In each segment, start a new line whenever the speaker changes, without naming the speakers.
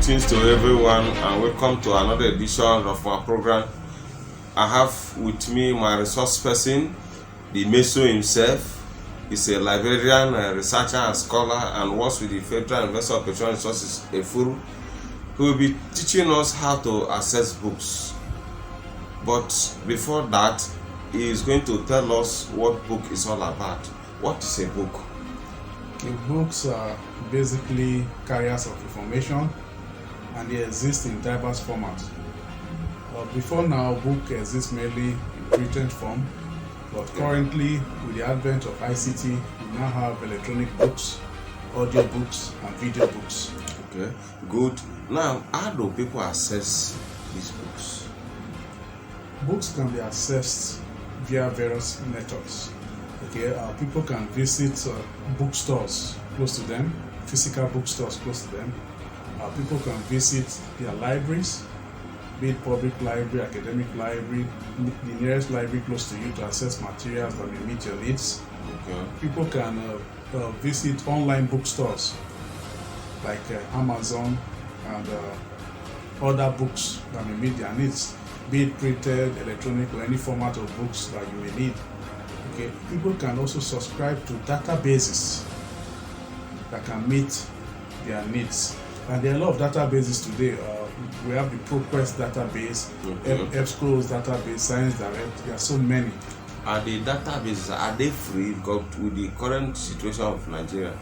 Greetings to everyone and welcome to another edition of our program. I have with me my resource person, the Meso himself. He's a librarian, a researcher, and scholar, and works with the Federal Investor of Petroleum Resources, EFURU, who will be teaching us how to access books. But before that, he is going to tell us what book is all about. What is a book?
The books are basically carriers of information, and they exist in diverse formats. Before now, book exists mainly in written form, but currently, with the advent of ICT, we now have electronic books, audio books, and video books.
Okay, good. Now, how do people access these books?
Books can be accessed via various methods. Okay, people can visit bookstores close to them, physical bookstores close to them. People can visit their libraries, be it public library, academic library, the nearest library close to you to access materials that may meet your needs.
Okay.
People can visit online bookstores like Amazon and other books that may meet their needs, be it printed, electronic, or any format of books that you may need. Okay. People can also subscribe to databases that can meet their needs. And there are a lot of databases today. We have the ProQuest database, EBSCO's database, Science Direct. There are so many.
Are the databases, are they free? Because with the current situation of Nigeria,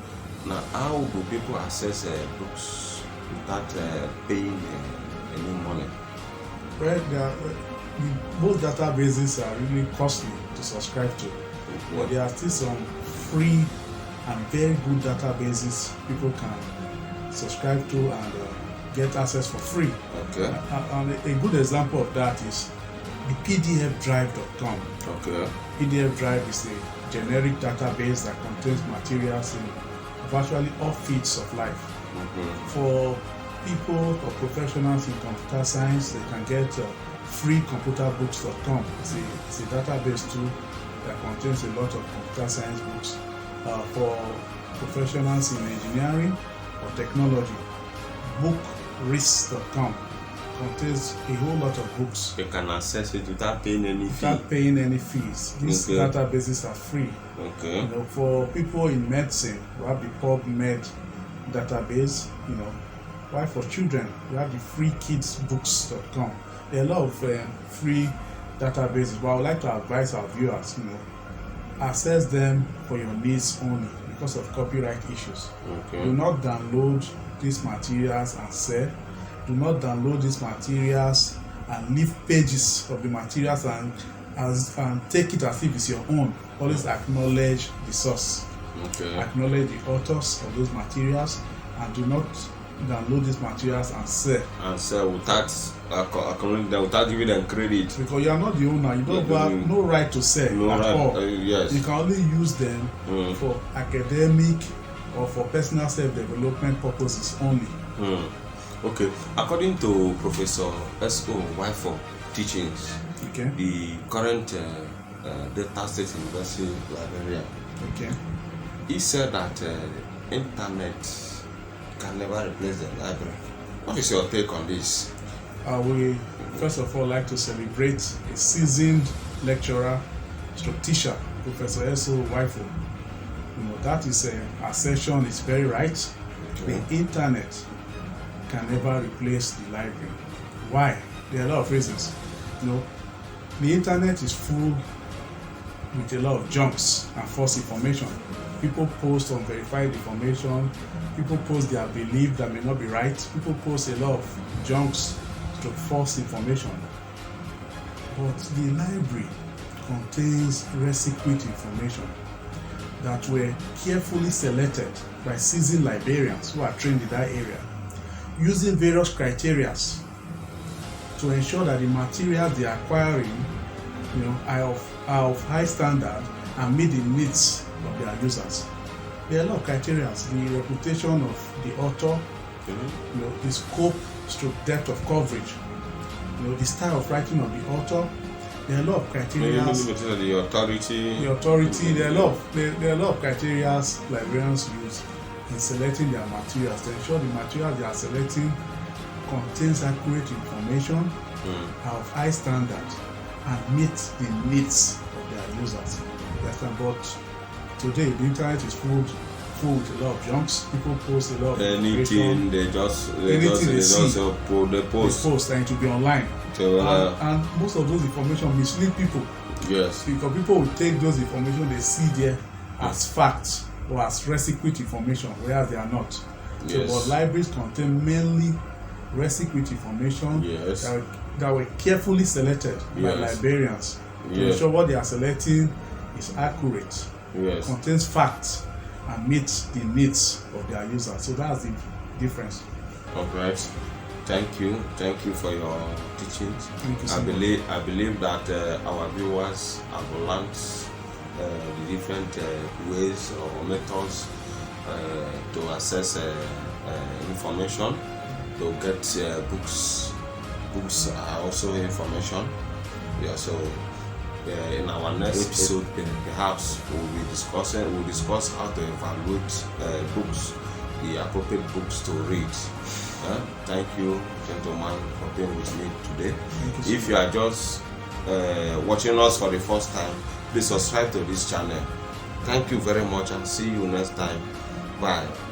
now how do people access books without paying any money?
Well, both databases are really costly to subscribe to, but there are still some free and very good databases people can subscribe to and get access for free.
Okay.
And a good example of that is the pdfdrive.com.
Okay.
PDF Drive is a generic database that contains materials in virtually all fields of life. For people or professionals in computer science, they can get freecomputerbooks.com. It's a database too that contains a lot of computer science books. For professionals in engineering or technology, bookrisk.com contains a whole lot of books.
You can access it without paying any fee.
Without paying any fees. These databases are free.
Okay.
For people in medicine, we have the PubMed database. While for children, we have the freekidsbooks.com. There are a lot of free databases, but I would like to advise our viewers, access them for your needs only because of copyright issues.
Okay.
Do not download these materials and sell. Do not download these materials and leave pages of the materials and take it as if it's your own. Always acknowledge the source.
Okay.
Acknowledge the authors of those materials, and do not download these materials and sell.
And sell without acknowledging them, without giving them credit.
Because you are not the owner, you don't have no right to sell at all.
Yes.
You can only use them for academic or for personal self-development purposes only.
Okay. According to Professor S.O. Wifo teachings, the current Delta State University librarian, he said that internet can never replace the library. What is your take on this?
We first of all like to celebrate a seasoned lecturer, teacher, Professor S.O. Wifo. That is assertion is very right. Okay. The internet can never replace the library. Why? There are a lot of reasons. The internet is full with a lot of junks and false information. People post unverified information. People post their belief that may not be right. People post a lot of junks to false information. But the library contains recipient information that were carefully selected by seasoned librarians who are trained in that area, using various criteria to ensure that the materials they are acquiring are of high standard and meet the needs of their users. There are a lot of criteria: the reputation of the author, the scope, depth of coverage, the style of writing of the author. There are a lot of criteria.
The
authority. There are a lot of criteria librarians use in selecting their materials to ensure the materials they are selecting contains accurate information, of high standard, and meet the needs of their users. But today the internet is full with a lot of junks. People post a lot of
anything they post.
They post and it will be online. And most of those information mislead people.
Yes.
Because people will take those information they see there as facts or as recipient information, whereas they are not.
Yes.
So, but libraries contain mainly recipient information that were carefully selected by librarians to ensure what they are selecting is accurate, contains facts, and meets the needs of their users. So that's the difference.
Alright. Thank you for your teachings.
Thank you so
I believe that our viewers have learned the different ways or methods to access information, to get books. Books are also information. So in our next episode, perhaps we'll discuss how to evaluate books, the appropriate books to read. Thank you, gentlemen, for being with me today. If you are just watching us for the first time, please subscribe to this channel. Thank you very much and see you next time. Bye.